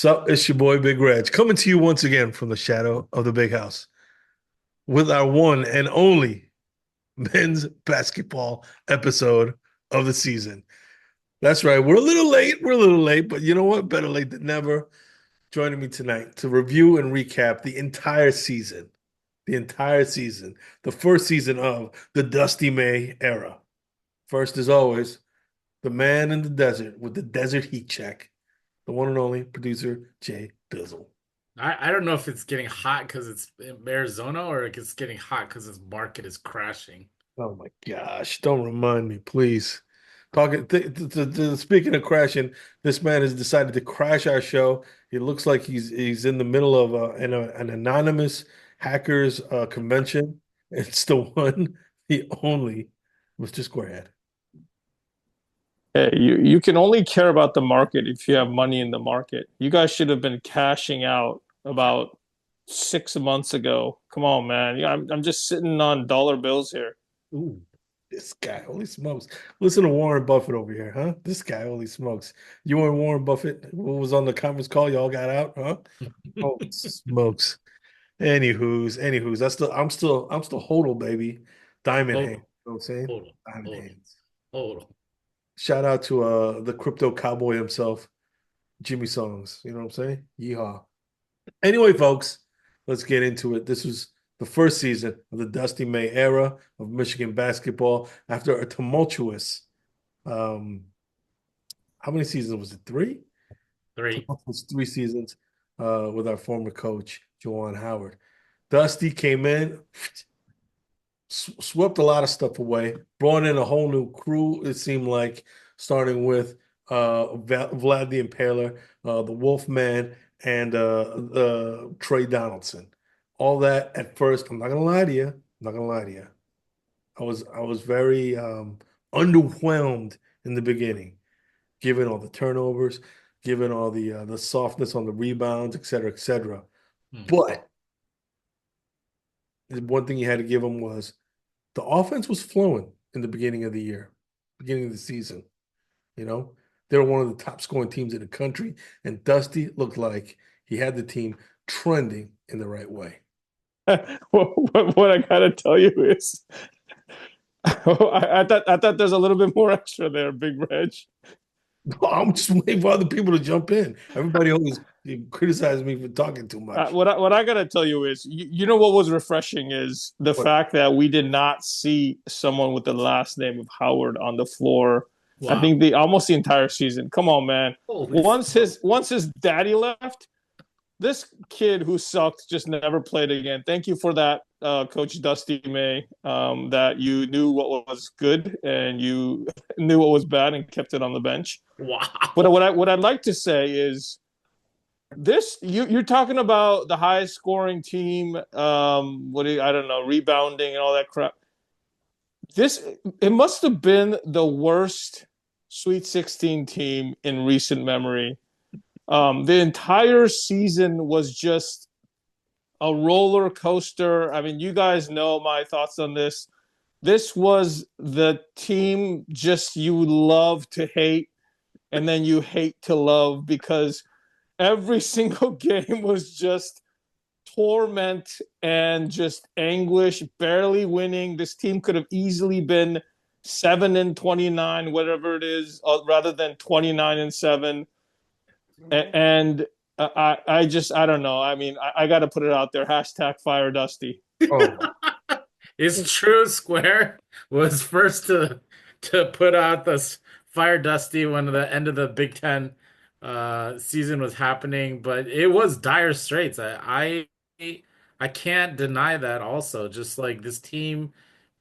Sup, it's your boy Big Reg coming to you once again from the shadow of the big house with our one and only men's basketball episode of the season. That's right, we're a little late. We're a little late, but you know what? Better late than never. Joining me tonight to review and recap the entire season, the first season of the Dusty May era. First, as always, the man in the desert with the desert heat check, the one and only producer Jay Bizzle. I don't know if it's getting hot because it's in Arizona or if it's getting hot because its market is crashing. Oh my gosh, don't remind me, please. Talking speaking of crashing, this man has decided to crash our show. It looks like he's in the middle of an anonymous hackers convention. It's the one, the only Mr. Squarehead. Hey, you can only care about the market if you have money in the market. You guys should have been cashing out about 6 months ago. Come on, man. Yeah, I'm just sitting on dollar bills here. Ooh, this guy, holy smokes. Listen to Warren Buffett over here, huh? This guy, holy smokes. You and Warren Buffett, what was on the conference call? Y'all got out, huh? Holy smokes. Anywho's. I'm still hodl, baby. Diamond hand. Total, You know what I'm saying? total, Diamond total, hands. total. Shout out to the crypto cowboy himself, Jimmy Songs. You know what I'm saying? Yeehaw. Anyway, folks, let's get into it. This was the first season of the Dusty May era of Michigan basketball after a tumultuous um how many seasons was it? Three? Three. Tumultuous 3 seasons with our former coach, Juwan Howard. Dusty came in, swept a lot of stuff away, brought in a whole new crew, it seemed like, starting with Vlad the Impaler, the Wolfman, and Trey Donaldson. All that at first, I'm not gonna lie to you. I'm not gonna lie to you. I was very underwhelmed in the beginning, given all the turnovers, given all the softness on the rebounds, et cetera, et cetera. Hmm. But the one thing you had to give them was the offense was flowing in the beginning of the year, beginning of the season. You know, they were one of the top scoring teams in the country, and Dusty looked like he had the team trending in the right way. What I gotta tell you is, I thought there's a little bit more extra there, Big Reg. I'm just waiting for other people to jump in. Everybody always criticizes me for talking too much. What I gotta tell you is, you know what was refreshing is the But fact that we did not see someone with the last name of Howard on the floor. I Wow. think the almost the entire season. Come on, man. Holy Once his daddy left, this kid who sucked just never played again. Thank you for that, Coach Dusty May. That you knew what was good and you knew what was bad and kept it on the bench. But wow. what I'd like to say is this: you're talking about the highest scoring team. I don't know, rebounding and all that crap. This it must have been the worst Sweet 16 team in recent memory. The entire season was just a roller coaster. I mean, you guys know my thoughts on this. This was the team just you love to hate and then you hate to love because every single game was just torment and just anguish, barely winning. This team could have easily been 7-29, whatever it is, rather than 29-7. And I don't know. I mean, I got to put it out there. Hashtag fire Dusty. oh, It's true. Square was first to put out this Fire Dusty when the end of the Big Ten season was happening, but it was dire straits. I can't deny that also. Just like this team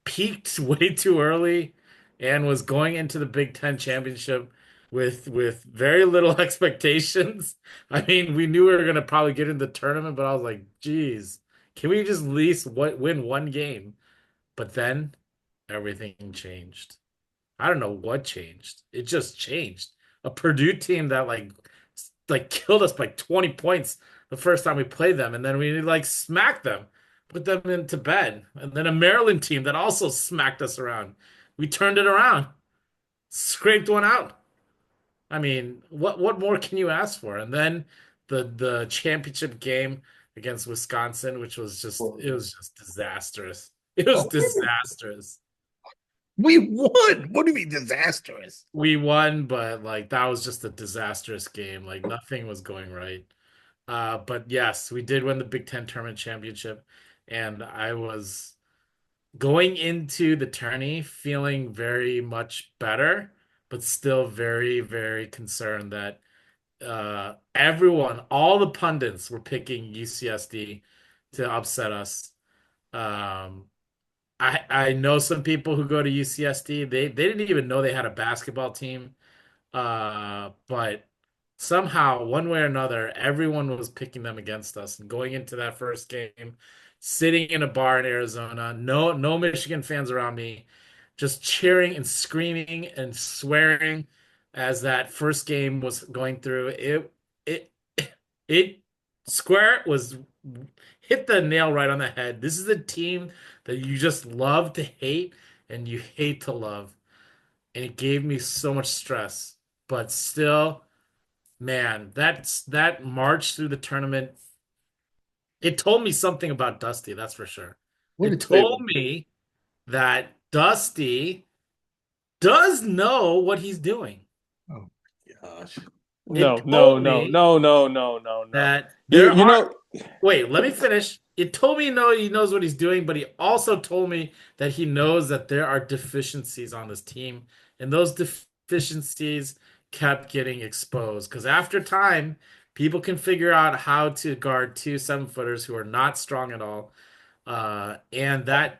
peaked way too early and was going into the Big Ten championship with very little expectations. I mean, we knew we were gonna probably get in the tournament, but I was like, geez, can we just at least win one game? But then everything changed. I don't know what changed. It just changed. A Purdue team that like killed us by 20 points the first time we played them, and then we like smacked them, put them into bed. And then a Maryland team that also smacked us around. We turned it around, scraped one out. I mean, what more can you ask for? And then the championship game against Wisconsin, which was Well, it was just disastrous. It was disastrous. we won. What do you mean disastrous? We won, but like that was just a disastrous game. Like nothing was going right. But yes, we did win the Big Ten tournament championship, and I was going into the tourney feeling very much better, but still very, very concerned that everyone, all the pundits were picking UCSD to upset us. Um, I know some people who go to UCSD. They didn't even know they had a basketball team. But somehow, one way or another, everyone was picking them against us. And going into that first game, sitting in a bar in Arizona, no Michigan fans around me, just cheering and screaming and swearing as that first game was going through. It it Square was hit the nail right on the head. This is a team that you just love to hate and you hate to love. And it gave me so much stress. But still, man, that march through the tournament, it told me something about Dusty, that's for sure. What It did it say? told me that Dusty does know what he's doing. Oh my gosh. It No, no, told no, me no, no, no, no, no. that You there you are know, Wait, let me finish. It told me no, he knows what he's doing, but he also told me that he knows that there are deficiencies on this team, and those deficiencies kept getting exposed. Because after time, people can figure out how to guard two 7-footers who are not strong at all. And that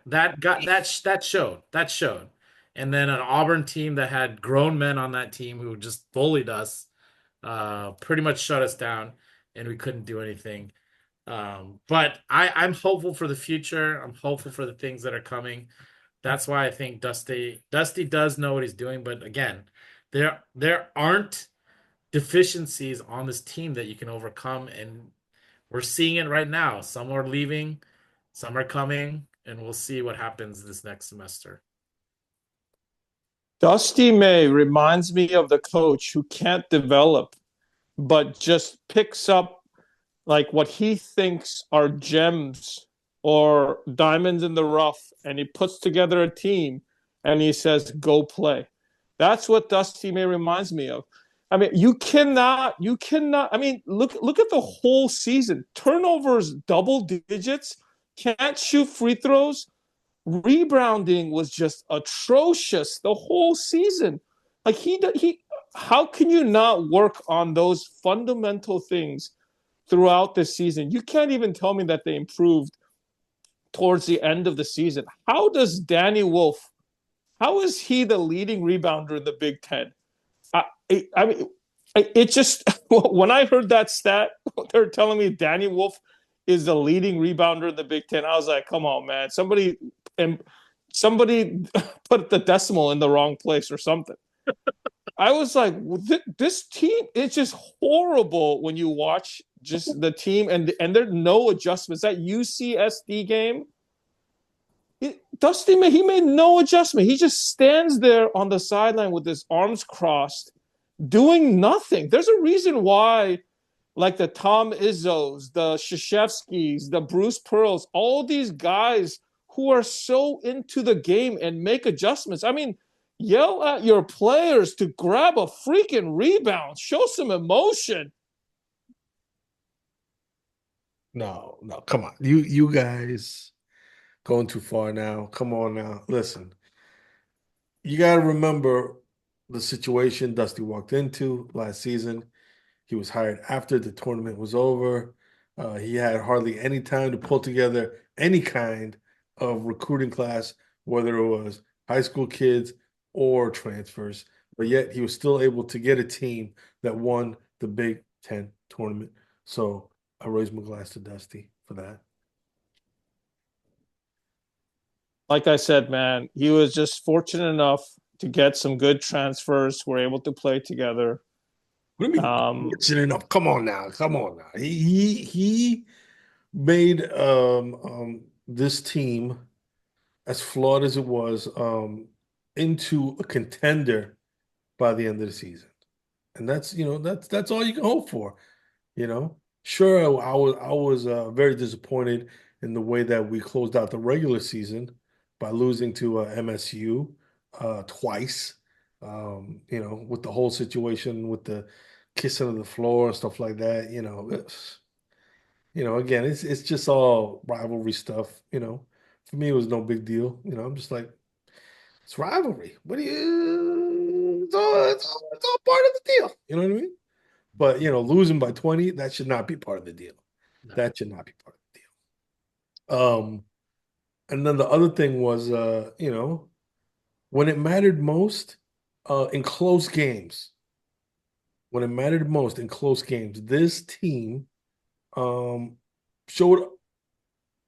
showed. And then an Auburn team that had grown men on that team who just bullied us, pretty much shut us down, and we couldn't do anything. But I'm hopeful for the future. I'm hopeful for the things that are coming. That's why I think Dusty does know what he's doing. But again, there aren't deficiencies on this team that you can overcome, and we're seeing it right now. Some are leaving, some are coming, and we'll see what happens this next semester. Dusty May reminds me of the coach who can't develop, but just picks up like what he thinks are gems or diamonds in the rough, and he puts together a team and he says, "Go play." That's what Dusty May reminds me of. I mean, you cannot. I mean, look at the whole season. Turnovers double digits. Can't shoot free throws. Rebounding was just atrocious the whole season. Like he, how can you not work on those fundamental things throughout the season? You can't even tell me that they improved towards the end of the season. How does Danny Wolf? How is he the leading rebounder in the Big Ten? I mean, it just when I heard that stat, they're telling me Danny Wolf is the leading rebounder in the Big Ten. I was like, come on, man, somebody put the decimal in the wrong place or something. I was like, this team is just horrible when you watch just the team, and there's no adjustments. That UCSD game, Dusty, he made no adjustment. He just stands there on the sideline with his arms crossed, doing nothing. There's a reason why, like the Tom Izzos, the Krzyzewskis, the Bruce Pearls, all these guys who are so into the game and make adjustments. I mean, yell at your players to grab a freaking rebound. Show some emotion. No, no, come on. You guys going too far now. Come on now. Listen, you got to remember the situation Dusty walked into last season. He was hired after the tournament was over. He had hardly any time to pull together any kind of recruiting class, whether it was high school kids or transfers. But yet he was still able to get a team that won the Big Ten tournament. So I raise my glass to Dusty for that. Like I said, man, he was just fortunate enough to get some good transfers. We're able to play together. What do you mean fortunate enough? Come on now. Come on now. He made this team, as flawed as it was, into a contender by the end of the season. And that's all you can hope for, you know. Sure, I was very disappointed in the way that we closed out the regular season by losing to MSU twice. With the whole situation with the kissing of the floor and stuff like that. Again, it's just all rivalry stuff. For me, it was no big deal. I'm just like, it's rivalry. What do you? It's all part of the deal. You know what I mean? But losing by 20, that should not be part of the deal. No. That should not be part of the deal. And then the other thing was, when it mattered most, in close games, when it mattered most in close games, this team um, showed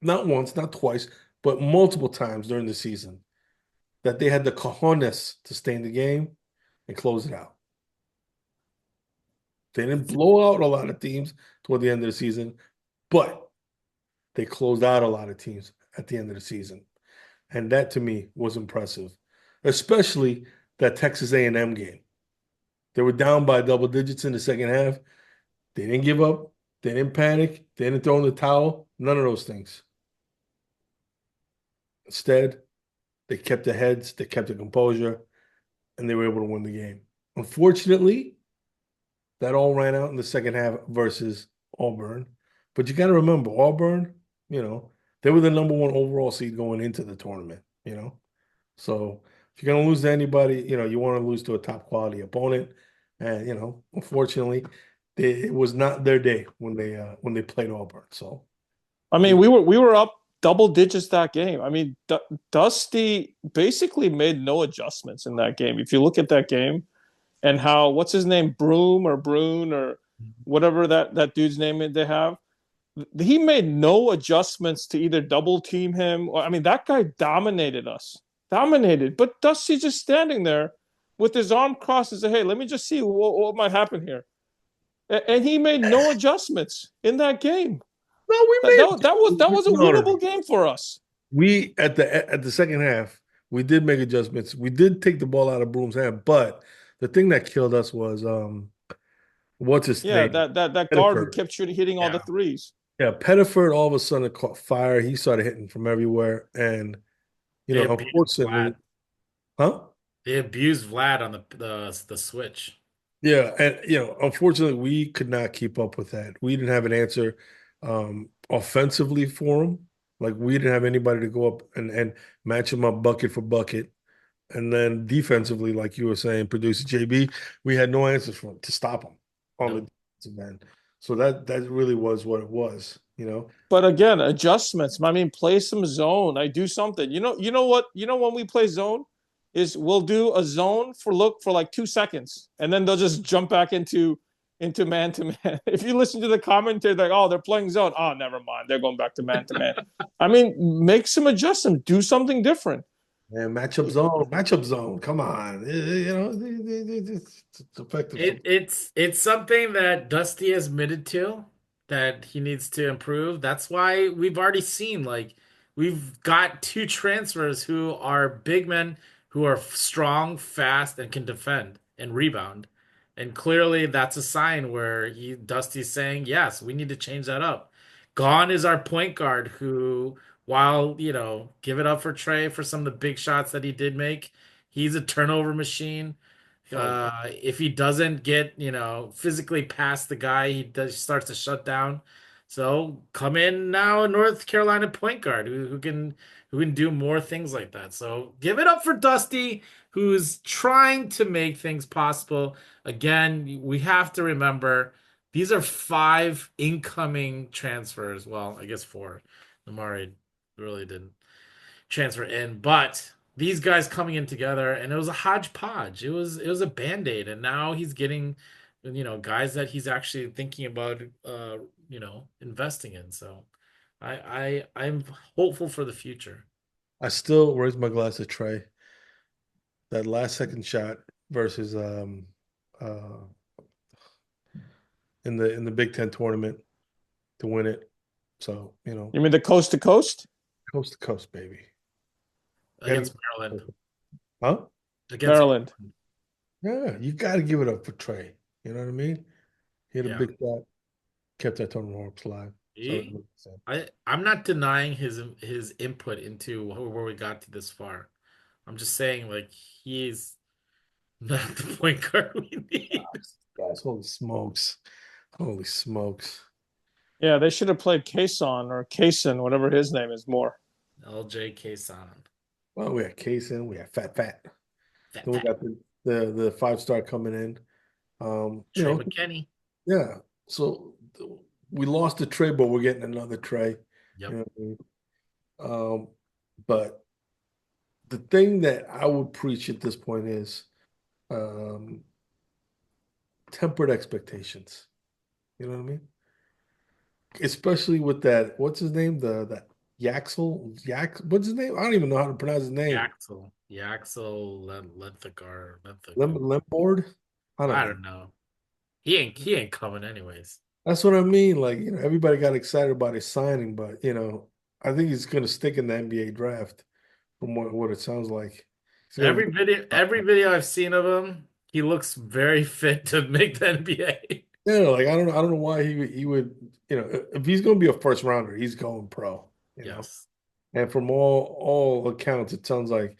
not once, not twice, but multiple times during the season that they had the cojones to stay in the game and close it out. They didn't blow out a lot of teams toward the end of the season, but they closed out a lot of teams at the end of the season. And that to me was impressive, especially that Texas A&M game. They were down by double digits in the second half. They didn't give up. They didn't panic. They didn't throw in the towel. None of those things. Instead, they kept their heads, they kept their composure, and they were able to win the game. Unfortunately, that all ran out in the second half versus Auburn. But you got to remember, Auburn, they were the number one overall seed going into the tournament. So if you're going to lose to anybody, you want to lose to a top quality opponent. And, unfortunately, it was not their day when they played Auburn. So, I mean, we were up double digits that game. I mean, Dusty basically made no adjustments in that game. If you look at that game and how what's his name, Broom or Brune or whatever that dude's name they have, he made no adjustments to either double team him. I mean, that guy dominated us, dominated. But Dusty's just standing there with his arm crossed and said, "Hey, let me just see what might happen here." And he made no adjustments in that game. no, we That, made that, that was that was a no. winnable game for us. We at the second half, we did make adjustments. We did take the ball out of Broom's hand, but the thing that killed us was what's his Yeah, name? that guard who Pettiford. kept shooting, hitting all the Yeah. threes. Yeah, Pettiford all of a sudden caught fire. He started hitting from everywhere. And, They abused Vlad. unfortunately, huh? They abused Vlad on the switch. Yeah, and unfortunately, we could not keep up with that. We didn't have an answer offensively for him. Like we didn't have anybody to go up and match him up bucket for bucket. And then defensively, like you were saying, producer JB, we had no answers for him to stop him on the Nope. defensive end. So that really was what it was. But again, adjustments. I mean, play some zone. I do something. You know what? You know when we play zone, is we'll do a zone for like 2 seconds, and then they'll just jump back into man to man. If you listen to the commentary, like, oh, they're playing zone. Oh, never mind. They're going back to man to man. I mean, make some adjustments. Do something different. And matchup zone. Come on, it's effective. It's something that Dusty has admitted to that he needs to improve. That's why we've already seen like we've got two transfers who are big men who are strong, fast, and can defend and rebound. And clearly that's a sign where Dusty's saying, yes, we need to change that up. Gone is our point guard who, while, give it up for Trey for some of the big shots that he did make, he's a turnover machine. Right. If he doesn't get, physically past the guy, starts to shut down. So come in now, a North Carolina point guard who can do more things like that. So give it up for Dusty, who's trying to make things possible. Again, we have to remember these are five incoming transfers. Well, I guess four. Amari really didn't transfer in, but these guys coming in together and it was a hodgepodge. It was a band-aid, and now he's getting guys that he's actually thinking about investing in. So I'm hopeful for the future. I still raise my glass to Trey. That last second shot versus uh in the Big Ten tournament to win it. So, You mean the coast to coast? coast to coast, baby. Gotta Against Maryland. huh? Against Maryland. Yeah, you gotta give it up for Trey. You know what I mean? He had a Yeah. big shot. kept that tournament hopes alive. So that He, makes sense. I'm not denying his input into where we got to this far. I'm just saying, like, he's not the point guard we need. Guys, holy smokes. Holy smokes. Yeah, they should have played Kason or Kason, whatever his name is, more. LJK San. Well, we had Kaysen, we had Fat. Fat Then we fat. got the 5-star coming in. You Trey know, McKinney. yeah. So we lost the Trey, but we're getting another Trey. You Yep. know what I mean? But the thing that I would preach at this point is um, tempered expectations. You know what I mean? Especially with that, what's his name? The Yaxel, what's his name? I don't even know how to pronounce his name. Yaxel Lenthikar. Lemboard? I don't I know. don't know. He ain't coming anyways. That's what I mean. Like, everybody got excited about his signing, but I think he's gonna stick in the NBA draft from what it sounds like. He's gonna Every video I've seen of him, he looks very fit to make the NBA. yeah, like I don't know why he would, if he's gonna be a first rounder, he's going pro, you know. Yes. And from all accounts, it sounds like,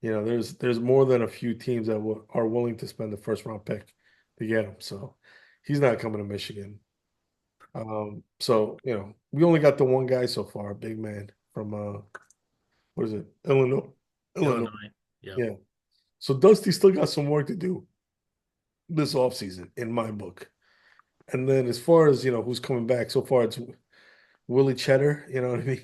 there's more than a few teams that are willing to spend the first round pick to get him. So he's not coming to Michigan. So we only got the one guy so far, big man from what is it? Illinois. Illinois. Illinois. Yep. Yeah. So Dusty still got some work to do this offseason in my book. And then as far as, who's coming back, so far it's Willie Cheddar, you know what I mean?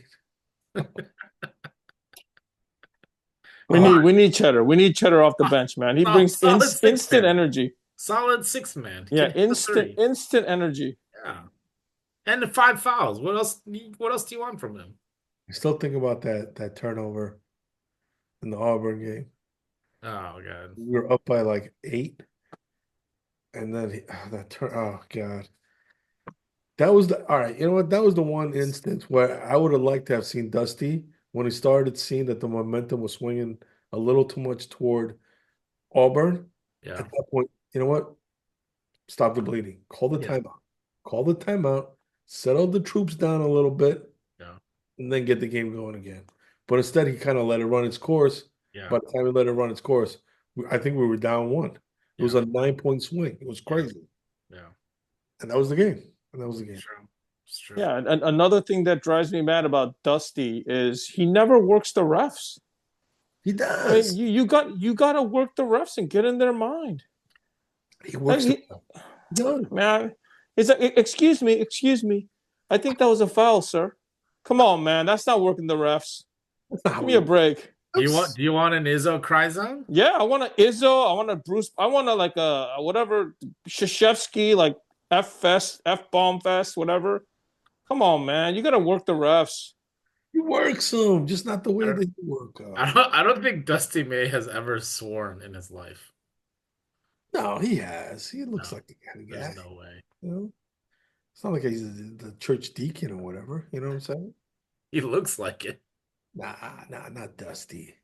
We need Cheddar. We need Cheddar off the bench, man. He brings Solid six instant man. energy. Solid six man. Yeah, Can hit the three. instant energy. Yeah. And the 5 fouls. What else do you want from him? I still think about that turnover in the Auburn game. Oh god. We were up by like 8. And then oh God. That was all right. You know what? That was the one instance where I would have liked to have seen Dusty when he started seeing that the momentum was swinging a little too much toward Auburn. Yeah. At that point, you know what? Stop the bleeding. Call the Yeah. timeout. Call the timeout. Settle the troops down a little bit, Yeah. and then get the game going again. But instead, he kind of let it run its course. Yeah. By the time he let it run its course, I think we were down 1. It was a 9-point swing. It was crazy. Yeah. And that was the game. And that was the game. It's true. Yeah, and another thing that drives me mad about Dusty is he never works the refs. He I does. mean, you got to work the refs and get in their mind. He works Like, he does. man, excuse me. I think that was a foul, sir. Come on, man. That's not working the refs. Give me a break. Do you want an Izzo cry zone? Yeah, I want an Izzo. I want a Bruce. I want a like a whatever Shashevsky, like F Fest, F Bomb Fest, whatever. Come on, man. You got to work the refs. He works them, just not the way that you work. I don't think Dusty May has ever sworn in his life. No, he has. He looks No, like the kind of guy. There's no way. It's not like he's the church deacon or whatever. You know what I'm saying? He looks like it. Nah, not Dusty.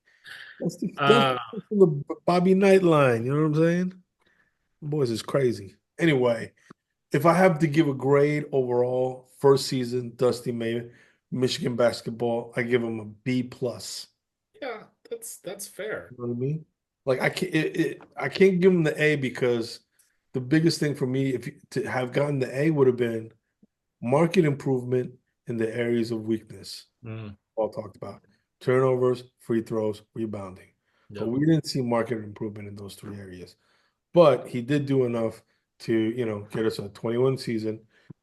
Dusty Uh, from the Bobby Knight line. You know what I'm saying? Boys is crazy. Anyway, if I have to give a grade overall, first season, Dusty May, Michigan basketball, I give him a B plus. yeah, that's fair. You know what I mean? Like I can't give him the A because the biggest thing for me, to have gotten the A, would have been market improvement in the areas of weakness. All talked about turnovers, free throws, rebounding. Yep. But we didn't see market improvement in those 3 areas. But he did do enough to, get us a 21 season,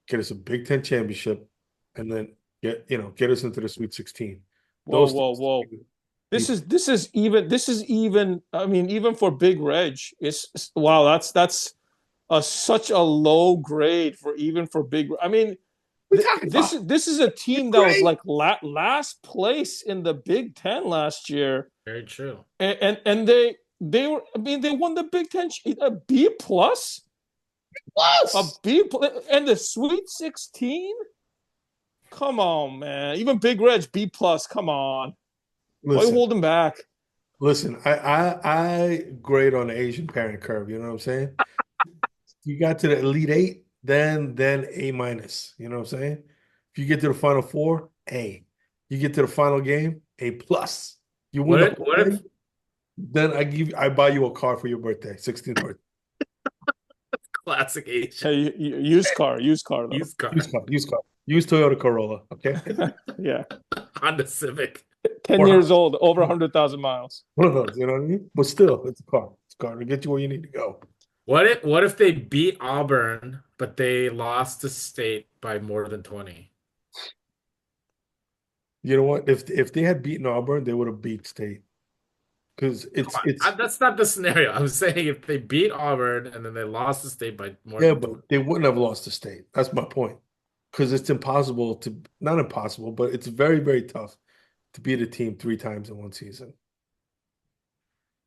get us a Big Ten championship, and then get us into the Sweet 16. Whoa. This is even. I mean, even for Big Reg, it's wow. That's such a low grade for Big. I mean, this is a team that was like last place in the Big Ten last year. Very true. And they were. I mean, they won the Big Ten. A B plus. A B and the Sweet 16. Come on, man. Even Big Reg B plus. Come on. Why you holding back? Listen, I grade on the Asian parent curve. You know what I'm saying? You got to the Elite 8, then A minus. You know what I'm saying? If you get to the Final Four, A. You get to the final game, A plus. You win the whole What if thing, then I buy you a car for your birthday, 16th birthday. classic Asian Hey, used car though. used car Used car. Used Toyota Corolla. Okay. Yeah, Honda Civic? 10 years old, over 100,000 miles. One of those, you know what I mean? But still, it's a car. It's a car to get you where you need to go. What if they beat Auburn, but they lost to State by more than 20? You know what? If they had beaten Auburn, they would have beat State. Because it's That's not the scenario. I was saying if they beat Auburn and then they lost to State by more yeah, than but 20. they wouldn't have lost to State. That's my point. Because it's impossible to not impossible, but it's very, very tough to beat a team 3 times in one season.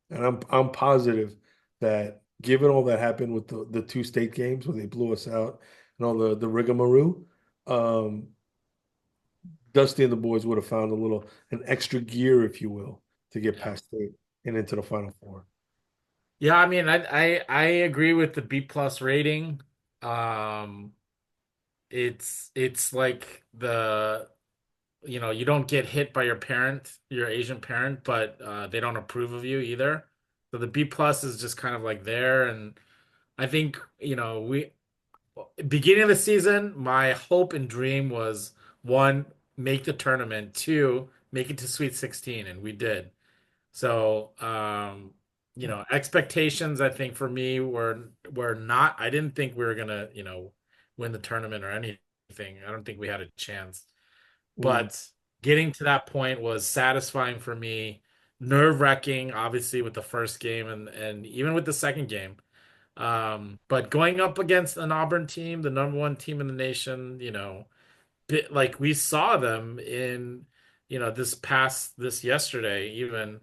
And I'm positive that given all that happened with the 2 state games where they blew us out and all the rigmarole, um, Dusty and the boys would have found an extra gear, if you will, to get past State and into the Final Four. Yeah, I mean, I agree with the B plus rating. Um, it's like you don't get hit by your parent, your Asian parent, but they don't approve of you either. So the B plus is just kind of like there, and I think we beginning of the season, my hope and dream was one, make the tournament, two, make it to Sweet 16, and we did. So, expectations I think for me were not. I didn't think we were gonna, win the tournament or anything. I don't think we had a chance. Mm. But getting to that point was satisfying for me. Nerve-wracking, obviously, with the first game and even with the second game. But going up against an Auburn team, the number one team in the nation, like we saw them in, this yesterday, even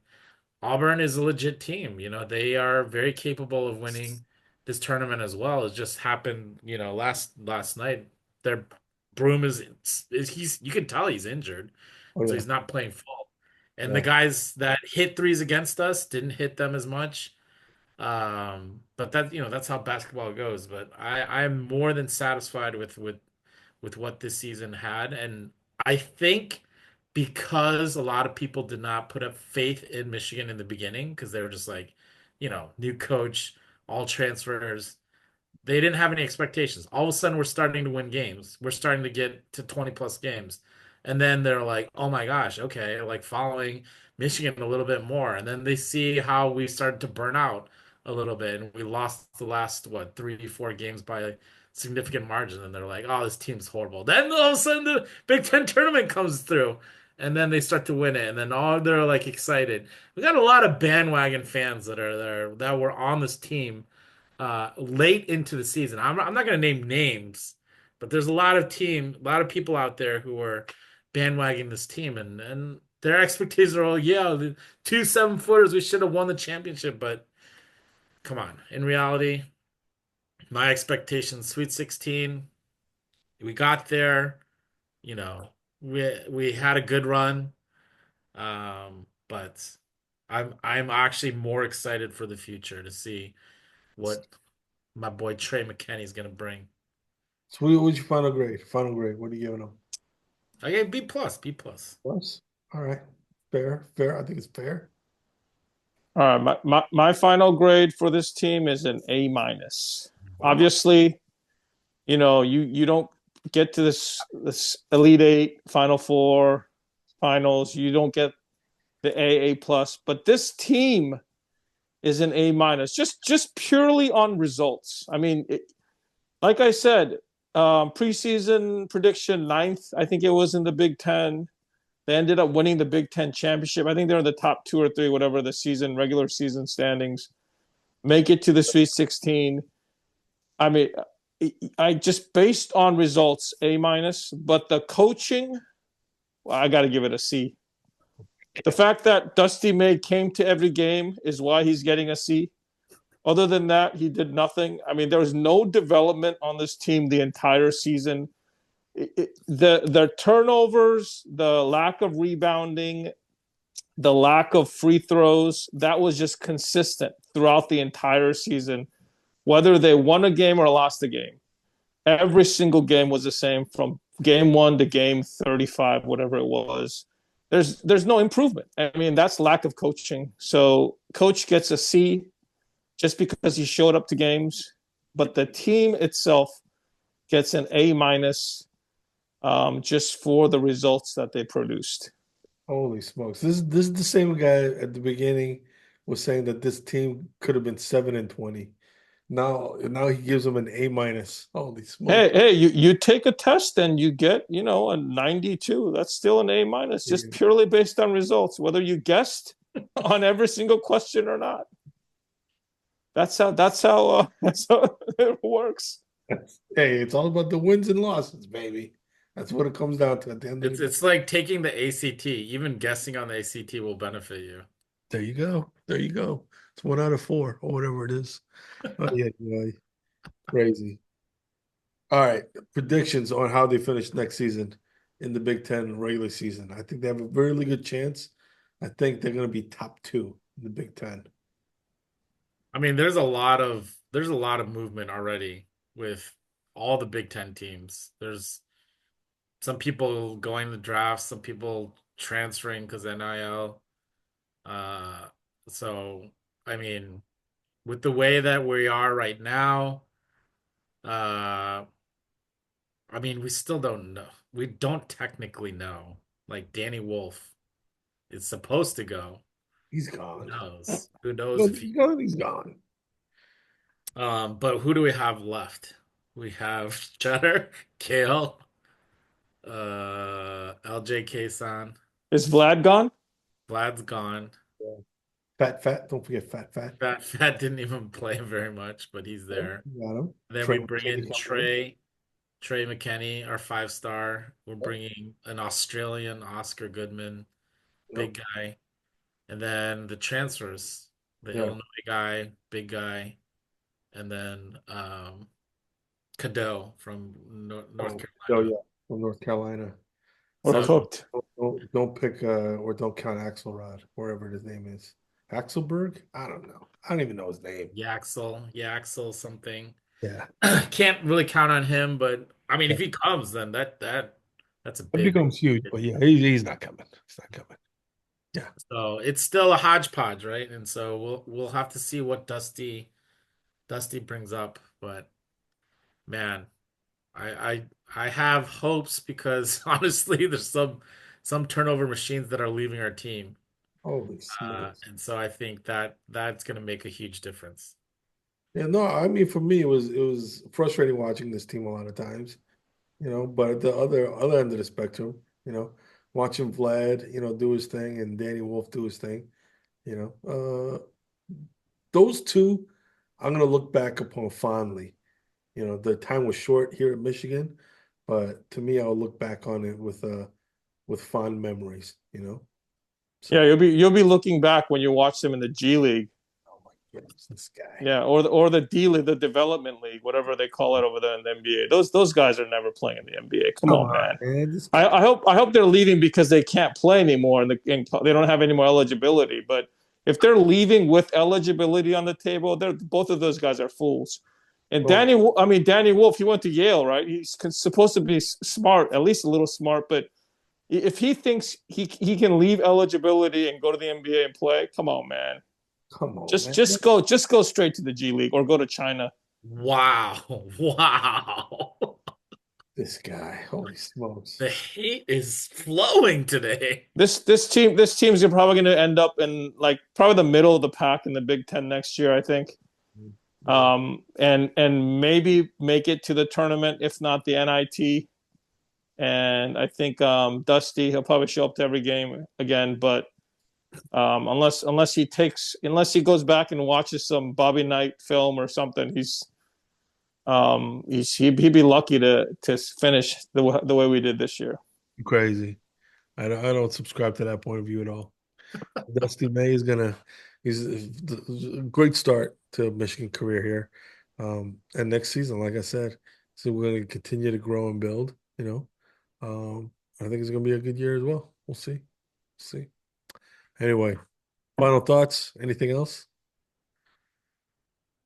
Auburn is a legit team. They are very capable of winning this tournament as well. It just happened, last night. Their broom is he's you can tell he's injured, Oh so yeah, he's not playing full. And the yeah. guys that hit threes against us didn't hit them as much. But that's how basketball goes. But I'm more than satisfied with what this season had. And I think because a lot of people did not put up faith in Michigan in the beginning, because they were just like, new coach, all transfers, they didn't have any expectations. All of a sudden, we're starting to win games. We're starting to get to 20 plus games. And then they're like, oh my gosh, okay, like following Michigan a little bit more. And then they see how we started to burn out a little bit. And we lost the last, what, 3, 4 games by a significant margin. And they're like, oh, this team's horrible. Then all of a sudden, the Big Ten tournament comes through. And then they start to win it. And then they're like excited. We got a lot of bandwagon fans that are there that were on this team late into the season. I'm not going to name names, but there's a lot of people out there who are bandwagoning this team, and their expectations are all, yeah, the 2 7-footers, we should have won the championship. But come on, in reality, my expectations, Sweet 16, we got there. We had a good run, but I'm actually more excited for the future to see what my boy Trey McKenney is gonna bring. So what's your final grade? Final grade. What are you giving them? I gave B plus, B plus. Plus. All right. Fair. Fair. I think it's fair. All right, my final grade for this team is an A minus. Wow. Obviously, you don't get to this Elite Eight, Final Four, finals. You don't get the A plus, but this team is an A minus, just purely on results. I mean, like I said, preseason prediction ninth, I think it was in the Big Ten. They ended up winning the Big Ten championship. I think they're in the top 2 or 3, whatever the regular season standings. Make it to the Sweet 16. I mean, I just based on results, A minus. But the coaching, well, I got to give it a C. The fact that Dusty May came to every game is why he's getting a C. Other than that, he did nothing. I mean, there was no development on this team the entire season. The turnovers, the lack of rebounding, the lack of free throws, that was just consistent throughout the entire season, whether they won a game or lost a game. Every single game was the same from game 1 to game 35, whatever it was. There's no improvement. I mean, that's lack of coaching. So coach gets a C just because he showed up to games, but the team itself gets an A minus just for the results that they produced. Holy smokes. This is the same guy at the beginning was saying that this team could have been 7-20. Now he gives them an A minus. Holy Hey, smoke. hey, you take a test and you get, a 92. That's still an A minus, just Yeah. purely based on results, whether you guessed on every single question or not. That's how it works. Hey, it's all about the wins and losses, baby. That's what it comes down to at the end of the It's day. it's like taking the ACT. Even guessing on the ACT will benefit you. There you go. There you go. It's 1 out of 4 or whatever it is. Oh yeah, yeah. Crazy. All right. Predictions on how they finish next season in the Big Ten regular season. I think they have a really good chance. I think they're going to be top 2 in the Big Ten. I mean, there's a lot of movement already with all the Big Ten teams. There's some people going to the draft, some people transferring because NIL. Uh, so I mean, with the way that we are right now, uh, I mean, we still don't know. We don't technically know. Like Danny Wolf is supposed to go. He's Who gone. knows? Who knows No, if he? he's gone. He's gone. But who do we have left? We have Cheddar, Kale, LJ Ksan. Is Vlad gone? Vlad's gone. Yeah. Fat. Don't forget Fat. Fat didn't even play very much, but he's Yeah, there. you got him. Then we Trey bring McKinney in coming in. Trey McKenney, our 5 star. We're Yep. bringing an Australian, Oscar Goodman, Yep. big guy. And then the transfers, the Yeah. Illinois guy, big guy, and then Cadeau from North Oh Carolina. yeah. From North Carolina. We're So Also, cooked. don't pick or don't count Axelrod, wherever his name is. Axelberg? I don't know. I don't even know his name. Yaxel something. Yeah. Can't really count on him, but I mean, Yeah. if he comes, then that's a It big. becomes huge, but yeah, he's not coming. He's not coming. Yeah. So it's still a hodgepodge, right? And so we'll have to see what Dusty brings up. But man, I I have hopes because honestly, there's some turnover machines that are leaving our team, Holy smokes. and so I think that's going to make a huge difference. Yeah, no, I mean for me it was frustrating watching this team a lot of times, but at the other end of the spectrum, watching Vlad, do his thing and Danny Wolf do his thing, you know. Those two I'm gonna look back upon fondly. The time was short here at Michigan, but to me I'll look back on it with fond memories. Yeah, So, you'll be looking back when you watch them in the G League. oh my goodness, this guy. Yeah, or the D League, the development league, whatever they call it over there in the NBA. Those guys are never playing in the NBA. Come Come on, on, man. man. This guy. I hope they're leaving because they can't play anymore and they don't have any more eligibility. But if they're leaving with eligibility on the table, they're both of those guys are fools. And Oh, Danny Wolf, he went to Yale, right? He's supposed to be smart, at least a little smart. But if he thinks he can leave eligibility and go to the NBA and play, come on, man. come on, Just man. just go just go straight to the G League or go to China. Wow, wow. This guy. Holy The smokes. hate is flowing today. This team's probably going to end up in like probably the middle of the pack in the Big Ten next year, I think. Yeah. And maybe make it to the tournament, if not the NIT. And I think Dusty, he'll probably show up to every game again, but unless he goes back and watches some Bobby Knight film or something, he'd be lucky to finish the way we did this year. Crazy. I don't subscribe to that point of view at all. Dusty May he's a great start to Michigan career here. And next season, like I said, so we're going to. Continue to grow and build. I think it's going to be a good year as well. We'll see. See. Anyway, final thoughts? Anything else?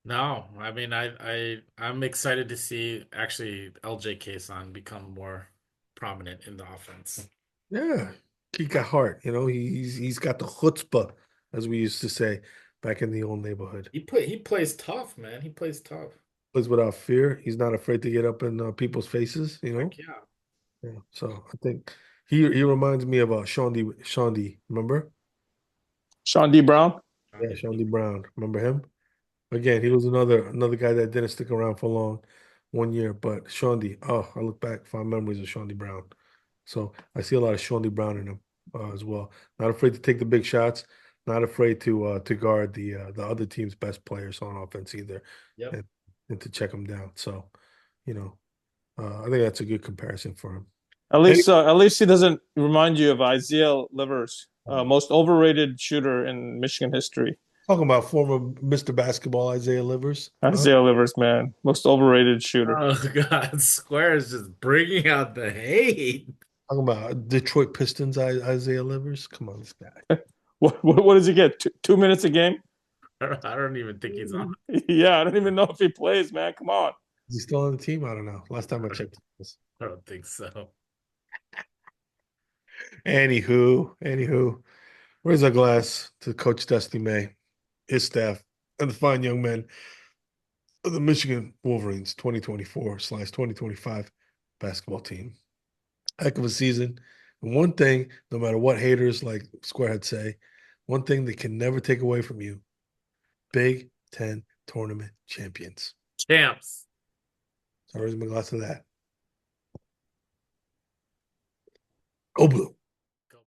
No, I mean I'm excited to see actually LJ Kayson become more prominent in the offense. Yeah, he got heart. He's got the chutzpah, as we used to say back in the old neighborhood. He plays tough, man. He plays tough. Plays without fear. He's not afraid to get up in people's faces. Heck yeah. Yeah. So I think he reminds me of Shawnee. Remember? Sean D. Brown. Yeah, Shawnee Brown. Remember him? Again, he was another guy that didn't stick around for long, 1 year. But Shawnee, oh, I look back, fond memories of Shawnee Brown. So I see a lot of Shawnee Brown in him as well. Not afraid to take the big shots. Not afraid to guard the other team's best players on offense either, Yep. and to check them down. So, you know, I think that's a good comparison for him. At least he doesn't remind you of Isaiah Livers, most overrated shooter in Michigan history. Talking about former Mr. Basketball Isaiah Livers. Huh? Isaiah Livers, man, most overrated shooter. Oh God, Square is just bringing out the hate. Talking about Detroit Pistons Isaiah Livers. Come on, this guy. What does he get? 2 minutes a game? I don't even think he's on. Yeah, I don't even know if he plays, man. Come on. Is he still on the team? I don't know. Last time I checked. I don't think so. Anywho, raise our glass to Coach Dusty May, his staff, and the fine young men of the Michigan Wolverines 2024/2025 basketball team. Heck of a season. And one thing, no matter what haters like Squarehead say, one thing they can never take away from you: Big Ten tournament champions. Champs. So I raise my glass to that. Go blue.